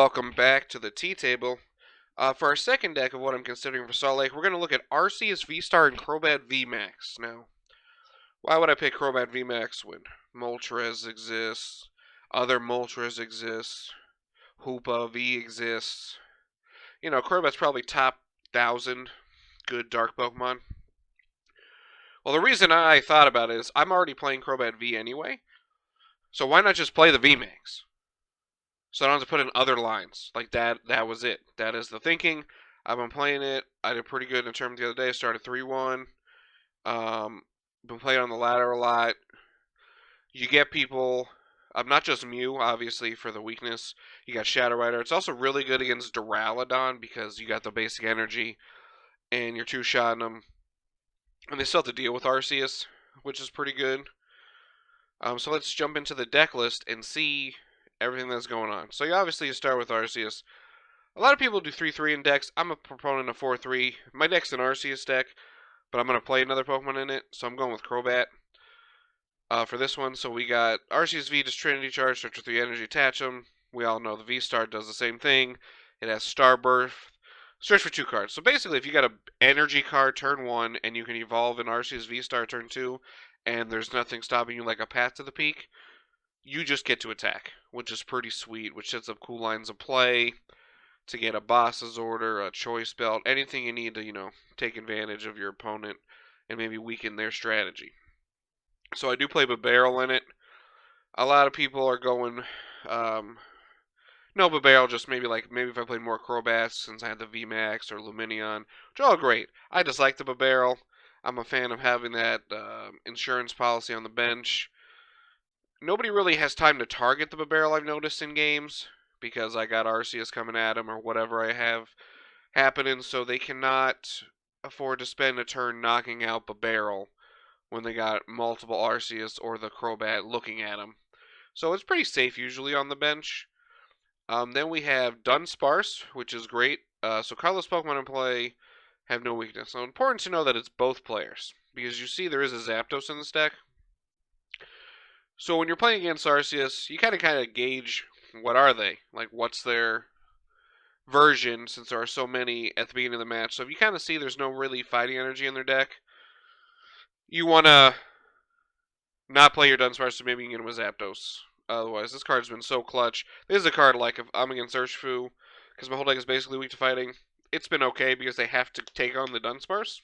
welcome back to the tea table. For our second deck of what I'm considering for Salt Lake, we're going to look at Arceus VSTAR and Crobat VMAX. Now, why would I pick Crobat VMAX when Moltres exists, other Moltres exists, Hoopa V exists? You know, Crobat's probably top 1,000 good dark Pokemon. Well, the reason I thought about it is I'm already playing Crobat V anyway, so why not just play the VMAX? So I don't have to put in other lines. Like that was it. That is the thinking. I've been playing it. I did pretty good in terms the other day. I started 3-1. Been playing on the ladder a lot. You get people, not just Mew, obviously, for the weakness. You got Shadow Rider. It's also really good against Duraludon because you got the basic energy and you're two-shotting them. And they still have to deal with Arceus, which is pretty good. So let's jump into the deck list and see everything that's going on. So you start with Arceus. A lot of people do 3-3 in decks. I'm a proponent of 4-3. My deck's an Arceus deck, but I'm going to play another Pokemon in it, so I'm going with Crobat for this one. So we got Arceus V, just Trinity Charge, search with 3 energy, attach them. We all know the V-Star does the same thing. It has Starburst, search for 2 cards. So basically, if you got an energy card turn 1, and you can evolve an Arceus V-Star turn 2, and there's nothing stopping you like a Path to the Peak, you just get to attack, which is pretty sweet, which sets up cool lines of play to get a boss's order, a choice belt, anything you need to, take advantage of your opponent and maybe weaken their strategy. So I do play Bibarel in it. A lot of people are going, no Bibarel, just maybe if I played more Crobats since I had the VMAX or Lumineon, which are all great. I just like the Bibarel. I'm a fan of having that insurance policy on the bench. Nobody really has time to target the Bibarel, I've noticed in games, because I got Arceus coming at him or whatever I have happening, so they cannot afford to spend a turn knocking out Bibarel when they got multiple Arceus or the Crobat looking at him. So it's pretty safe usually on the bench. Then we have Dunsparce, which is great. So colorless Pokemon in play have no weakness. So important to know that it's both players, because you see there is a Zapdos in this deck. So when you're playing against Arceus, you kind of gauge what are they? Like, what's their version, since there are so many at the beginning of the match. So if you kind of see there's no really fighting energy in their deck, you want to not play your Dunsparce, so maybe you can get him a Zapdos. Otherwise, this card's been so clutch. This is a card like if I'm against Urshifu, because my whole deck is basically weak to fighting, it's been okay because they have to take on the Dunsparce.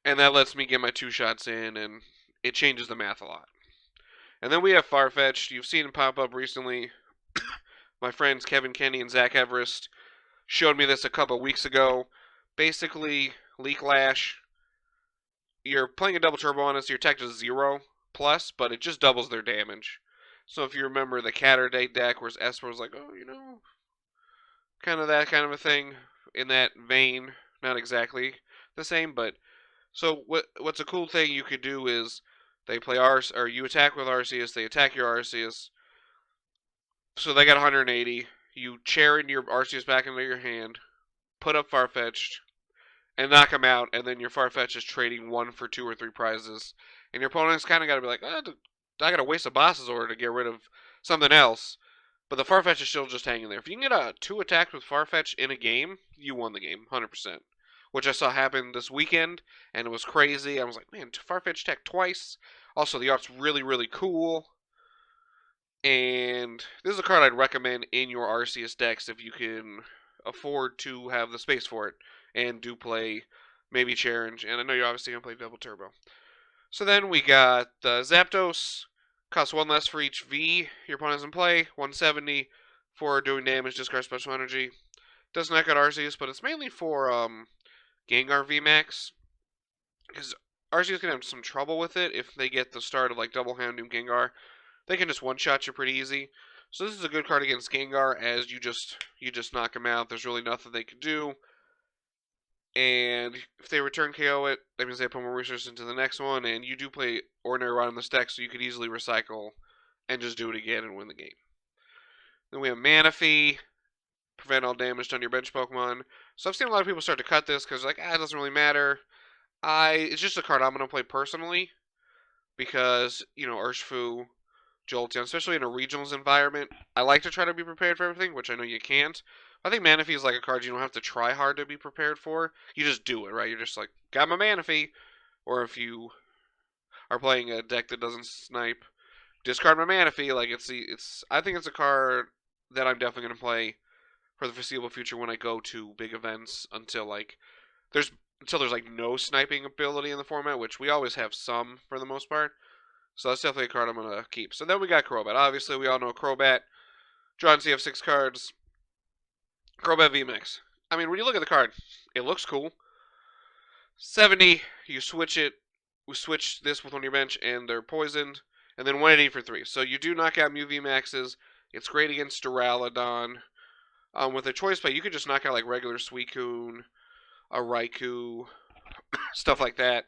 And that lets me get my 2 shots in, and it changes the math a lot. And then we have Farfetch'd. You've seen him pop up recently. My friends Kevin Kenny and Zach Everest showed me this a couple weeks ago. Basically, Leak Lash. You're playing a double turbo on it, so your attack is 0+, but it just doubles their damage. So if you remember the Catterday deck, where Esper was like, kind of that kind of a thing, in that vein. Not exactly the same, but so what's a cool thing you could do is they play or you attack with Arceus, they attack your Arceus. So they got 180. You Cheren your Arceus back into your hand, put up Farfetch'd, and knock him out, and then your Farfetch'd is trading 1 for 2 or 3 prizes. And your opponent's kind of got to be like, I got to waste a boss's order to get rid of something else. But the Farfetch'd is still just hanging there. If you can get 2 attacks with Farfetch'd in a game, you won the game, 100%. Which I saw happen this weekend, and it was crazy. I was like, man, Farfetch'd tech twice. Also, the art's really, really cool. And this is a card I'd recommend in your Arceus decks if you can afford to have the space for it. And do play maybe Cheren. And I know you're obviously going to play Double Turbo. So then we got the Zapdos. Costs 1 less for each V your opponent's in play. 170 for doing damage, discard special energy. Doesn't knock out Arceus, but it's mainly for Gengar VMAX. Because Arceus can have some trouble with it if they get the start of like Double Houndoom Gengar. They can just one-shot you pretty easy. So this is a good card against Gengar, as you just knock him out. There's really nothing they can do. And if they return KO it, that means they put more resources into the next one. And you do play Ordinary Rod in this deck, so you could easily recycle and just do it again and win the game. Then we have Manaphy. Prevent all damage done to your bench Pokemon. So I've seen a lot of people start to cut this because like, it doesn't really matter. It's just a card I'm going to play personally. Because, Urshifu Jolteon, especially in a regionals environment. I like to try to be prepared for everything, which I know you can't. I think Manaphy is like a card you don't have to try hard to be prepared for. You just do it, right? You're just like, got my Manaphy. Or if you are playing a deck that doesn't snipe, discard my Manaphy. Like I think it's a card that I'm definitely gonna play for the foreseeable future when I go to big events until there's like no sniping ability in the format, which we always have some for the most part. So that's definitely a card I'm gonna keep. So then we got Crobat. Obviously, we all know Crobat. Drawn CF6 cards. Crobat VMAX. I mean, when you look at the card, it looks cool. 70, you switch it. We switch this with on your bench, and they're poisoned. And then 180 for 3. So you do knock out Mew VMAXs. It's great against Duraludon. With a Choice Belt, you could just knock out like regular Suicune, a Raikou, stuff like that.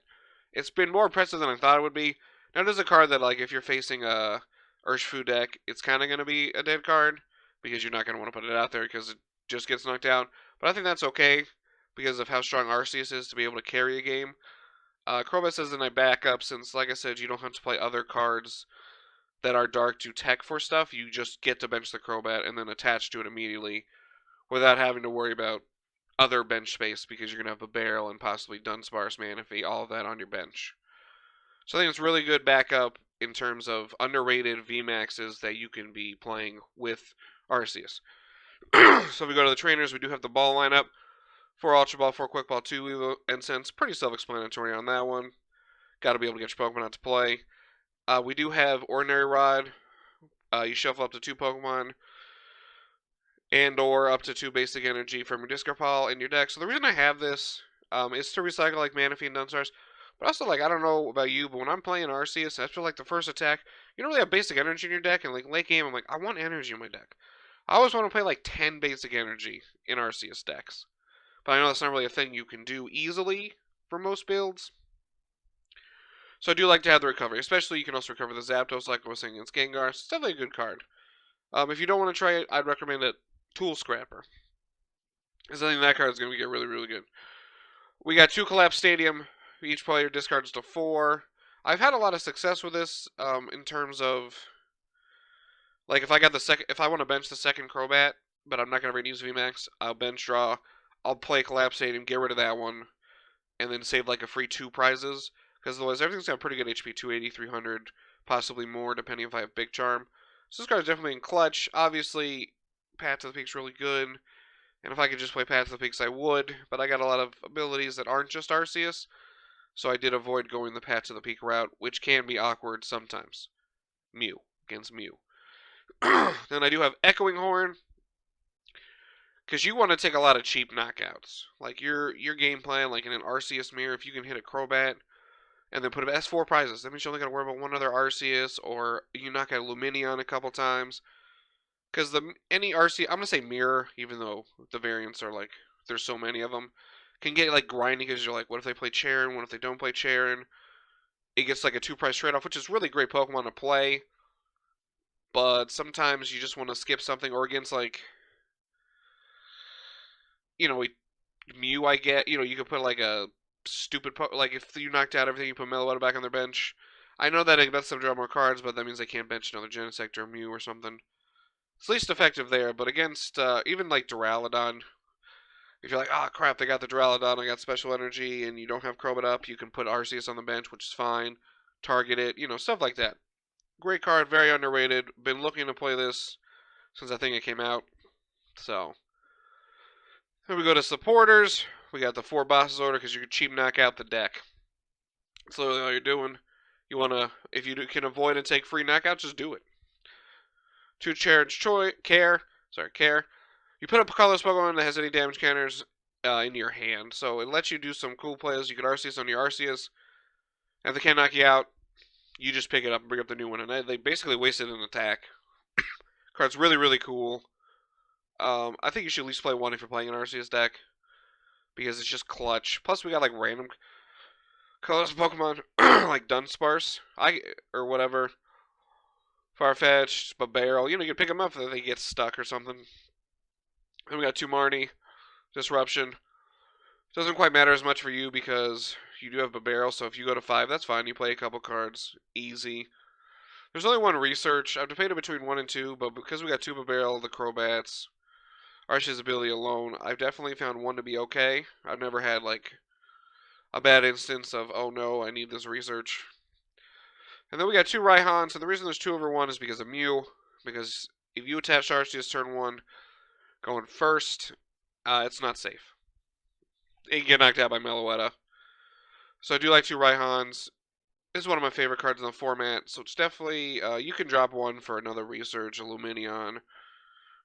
It's been more impressive than I thought it would be. Now, there's a card that, like, if you're facing a Urshifu deck, it's kind of going to be a dead card, because you're not going to want to put it out there because it just gets knocked out. But I think that's okay, because of how strong Arceus is to be able to carry a game. Crobat says in a backup, since, like I said, you don't have to play other cards that are dark to tech for stuff. You just get to bench the Crobat and then attach to it immediately without having to worry about other bench space, because you're going to have Bibarel and possibly Dunsparce, Manaphy, all of that on your bench. So I think it's really good backup in terms of underrated VMAXs that you can be playing with Arceus. So if we go to the trainers, we do have the ball lineup. 4 Ultra Ball, 4 Quick Ball, 2 Evo Incense. Pretty self-explanatory on that one. Got to be able to get your Pokemon out to play. We do have Ordinary Rod. You shuffle up to 2 Pokemon. And or up to 2 basic energy from your discard pile in your deck. So the reason I have this is to recycle like Manaphy and Dunsparce. But also, like, I don't know about you, but when I'm playing Arceus, I feel like the first attack, you don't really have basic energy in your deck, and like late game, I'm like, I want energy in my deck. I always want to play like 10 basic energy in Arceus decks. But I know that's not really a thing you can do easily for most builds. So I do like to have the recovery, especially you can also recover the Zapdos, like I was saying against Gengar. It's definitely a good card. If you don't want to try it, I'd recommend it. Tool Scrapper. Because I think that card is going to get really, really good. We got 2 Collapsed Stadium. Each player discards to 4. I've had a lot of success with this in terms of, like, if I want to bench the second Crobat, but I'm not going to use VMAX, I'll bench draw. I'll play Collapsed Stadium, get rid of that one, and then save like a free 2 prizes. Because otherwise, everything's got pretty good HP, 280, 300, possibly more, depending if I have Big Charm. So this card is definitely in clutch. Obviously, Path to the Peak's really good. And if I could just play Path to the Peaks, I would. But I got a lot of abilities that aren't just Arceus. So I did avoid going the Path to the Peak route, which can be awkward sometimes. Mew, against Mew. Then I do have Echoing Horn. Because you want to take a lot of cheap knockouts. Like your game plan, like in an Arceus mirror, if you can hit a Crobat and then put it as 4 prizes, that means you only got to worry about one other Arceus, or you knock out Lumineon a couple times. Because any Arceus, I'm going to say mirror, even though the variants are like, there's so many of them, can get like grinding because you're like, what if they play Cheren? What if they don't play Cheren? It gets like a 2 price trade off, which is really great Pokemon to play. But sometimes you just want to skip something, or against like, Mew, I get, you could put like a stupid, like if you knocked out everything, you put Meloetta back on their bench. I know that it lets them draw more cards, but that means they can't bench another Genesect or Mew or something. It's least effective there, but against even like Duraludon, if you're like, oh crap, they got the Duraludon, I got special energy, and you don't have Crobat up, you can put Arceus on the bench, which is fine. Target it, stuff like that. Great card, very underrated. Been looking to play this since I think it came out. So, then we go to supporters. We got the 4 bosses order because you can cheap knock out the deck. That's literally all you're doing. You want to, if you can avoid and take free knockouts, just do it. 2 Cheren Care. You put up a colorless Pokemon that has any damage counters in your hand. So it lets you do some cool plays. You can Arceus on your Arceus. And if they can't knock you out, you just pick it up and bring up the new one. And they basically wasted an attack. Card's really, really cool. I think you should at least play one if you're playing an Arceus deck. Because it's just clutch. Plus we got like random colorless Pokemon like Dunsparce. Or whatever. Farfetch'd, Bibarel. You can pick them up if they get stuck or something. Then we got 2 Marnie. Disruption. Doesn't quite matter as much for you because you do have Bibarel, so if you go to 5, that's fine. You play a couple cards. Easy. There's only one research. I've debated between 1 and 2, but because we got 2 Bibarel, the Crobats, Arceus ability alone, I've definitely found 1 to be okay. I've never had, like, a bad instance of, oh no, I need this research. And then we got 2 Raihan, so the reason there's 2 over 1 is because of Mew. Because if you attach Arceus turn 1 going first, it's not safe. It can get knocked out by Meloetta. So I do like 2 Raihans. This is one of my favorite cards in the format, so it's definitely, you can drop 1 for another research, Illuminion,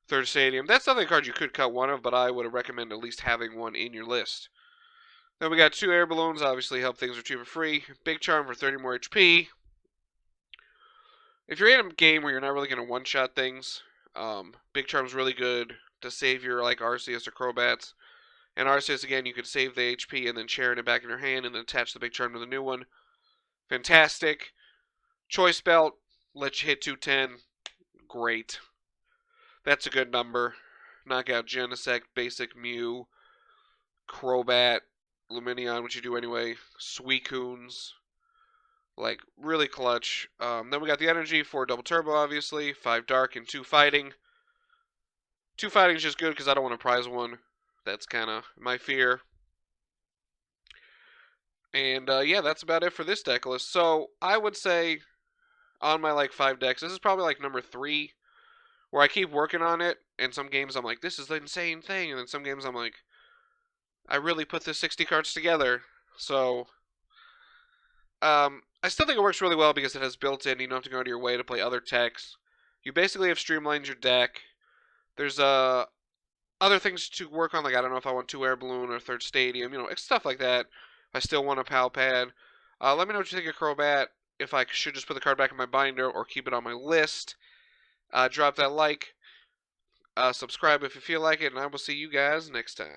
Third Stadium. That's definitely a card you could cut 1 of, but I would recommend at least having 1 in your list. Then we got 2 Air Balloons, obviously help things retrieve for free. Big Charm for 30 more HP. If you're in a game where you're not really going to one-shot things, Big Charm's really good to save your, like, Arceus or Crobats. And Arceus, again, you could save the HP and then Cheren it back in your hand and then attach the Big Charm to the new one. Fantastic. Choice Belt, let you hit 210. Great. That's a good number. Knock out Genesect, Basic Mew, Crobat, Luminion, which you do anyway, Suicunes. Like, really clutch. Then we got the energy, 4 double turbo, obviously, 5 dark, and 2 fighting. 2 fighting is just good because I don't want to prize 1. That's kind of my fear. And, yeah, that's about it for this deck list. So, I would say, on my, like, 5 decks, this is probably, like, number 3, where I keep working on it, and some games I'm like, this is the insane thing, and then some games I'm like, I really put this 60 cards together. So, I still think it works really well because it has built-in, you don't have to go out of your way to play other techs. You basically have streamlined your deck. There's, other things to work on, like, I don't know if I want 2 Air Balloon or Third Stadium, you know, stuff like that. If I still want a Pal Pad. Let me know what you think of Crobat, if I should just put the card back in my binder or keep it on my list. Drop that like, subscribe if you feel like it, and I will see you guys next time.